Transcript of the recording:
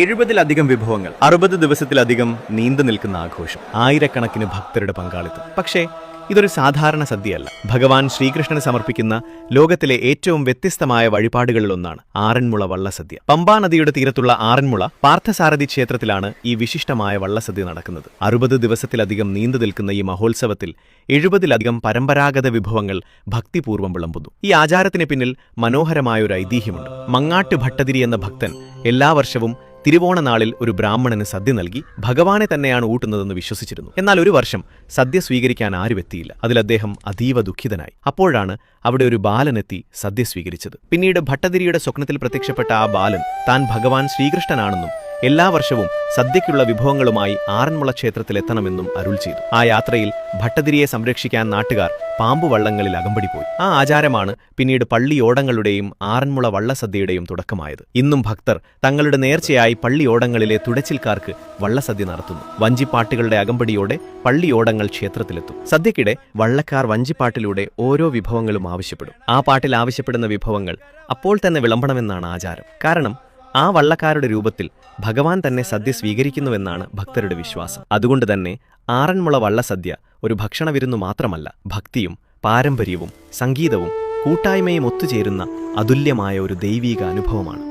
70-ലധികം വിഭവങ്ങൾ, 60 ദിവസത്തിലധികം നീണ്ടു നിൽക്കുന്ന ആഘോഷം, ആയിരക്കണക്കിന് ഭക്തരുടെ പങ്കാളിത്തം. പക്ഷേ ഇതൊരു സാധാരണ സദ്യയല്ല. ഭഗവാൻ ശ്രീകൃഷ്ണന് സമർപ്പിക്കുന്ന ലോകത്തിലെ ഏറ്റവും വ്യത്യസ്തമായ വഴിപാടുകളിലൊന്നാണ് ആറന്മുള വള്ളസദ്യ. പമ്പാ നദിയുടെ തീരത്തുള്ള ആറന്മുള പാർത്ഥസാരഥി ക്ഷേത്രത്തിലാണ് ഈ വിശിഷ്ടമായ വള്ളസദ്യ നടക്കുന്നത്. 60 ദിവസത്തിലധികം നീണ്ടു നിൽക്കുന്ന ഈ മഹോത്സവത്തിൽ 70-ലധികം പരമ്പരാഗത വിഭവങ്ങൾ ഭക്തിപൂർവ്വം വിളമ്പുന്നു. ഈ ആചാരത്തിന് പിന്നിൽ മനോഹരമായൊരു ഐതിഹ്യമുണ്ട്. മങ്ങാട്ട് ഭട്ടതിരി എന്ന ഭക്തൻ എല്ലാ വർഷവും തിരുവോണനാളിൽ ഒരു ബ്രാഹ്മണന് സദ്യ നൽകി ഭഗവാനെ തന്നെയാണ് ഊട്ടുന്നതെന്ന് വിശ്വസിച്ചിരുന്നു. എന്നാൽ ഒരു വർഷം സദ്യ സ്വീകരിക്കാൻ ആരും എത്തിയില്ല. അതിൽ അദ്ദേഹം അതീവ ദുഃഖിതനായി. അപ്പോഴാണ് അവിടെ ഒരു ബാലനെത്തി സദ്യ സ്വീകരിച്ചത്. പിന്നീട് ഭട്ടതിരിയുടെ സ്വപ്നത്തിൽ പ്രത്യക്ഷപ്പെട്ട ആ ബാലൻ താൻ ഭഗവാൻ ശ്രീകൃഷ്ണനാണെന്നും എല്ലാ വർഷവും സദ്യയ്ക്കുള്ള വിഭവങ്ങളുമായി ആറന്മുള ക്ഷേത്രത്തിലെത്തണമെന്നും അരുൾ ചെയ്തു. ആ യാത്രയിൽ ഭട്ടതിരിയെ സംരക്ഷിക്കാൻ നാട്ടുകാർ പാമ്പുവള്ളങ്ങളിൽ അകമ്പടിപ്പോയി. ആ ആചാരമാണ് പിന്നീട് പള്ളിയോടങ്ങളുടെയും ആറന്മുള വള്ളസദ്യയുടെയും തുടക്കമായത്. ഇന്നും ഭക്തർ തങ്ങളുടെ നേർച്ചയായി പള്ളിയോടങ്ങളിലെ തുടച്ചിൽക്കാർക്ക് വള്ളസദ്യ നടത്തുന്നു. വഞ്ചിപ്പാട്ടുകളുടെ അകമ്പടിയോടെ പള്ളിയോടങ്ങൾ ക്ഷേത്രത്തിലെത്തും. സദ്യക്കിടെ വള്ളക്കാർ വഞ്ചിപ്പാട്ടിലൂടെ ഓരോ വിഭവങ്ങളും ആവശ്യപ്പെടും. ആ പാട്ടിൽ ആവശ്യപ്പെടുന്ന വിഭവങ്ങൾ അപ്പോൾ തന്നെ വിളമ്പണമെന്നാണ് ആചാരം. കാരണം ആ വള്ളക്കാരുടെ രൂപത്തിൽ ഭഗവാൻ തന്നെ സദ്യ സ്വീകരിക്കുന്നുവെന്നാണ് ഭക്തരുടെ വിശ്വാസം. അതുകൊണ്ട് തന്നെ ആറന്മുള വള്ളസദ്യ ഒരു ഭക്ഷണവിരുന്നു മാത്രമല്ല, ഭക്തിയും പാരമ്പര്യവും സംഗീതവും കൂട്ടായ്മയും ഒത്തുചേരുന്ന അതുല്യമായ ഒരു ദൈവീക അനുഭവമാണ്.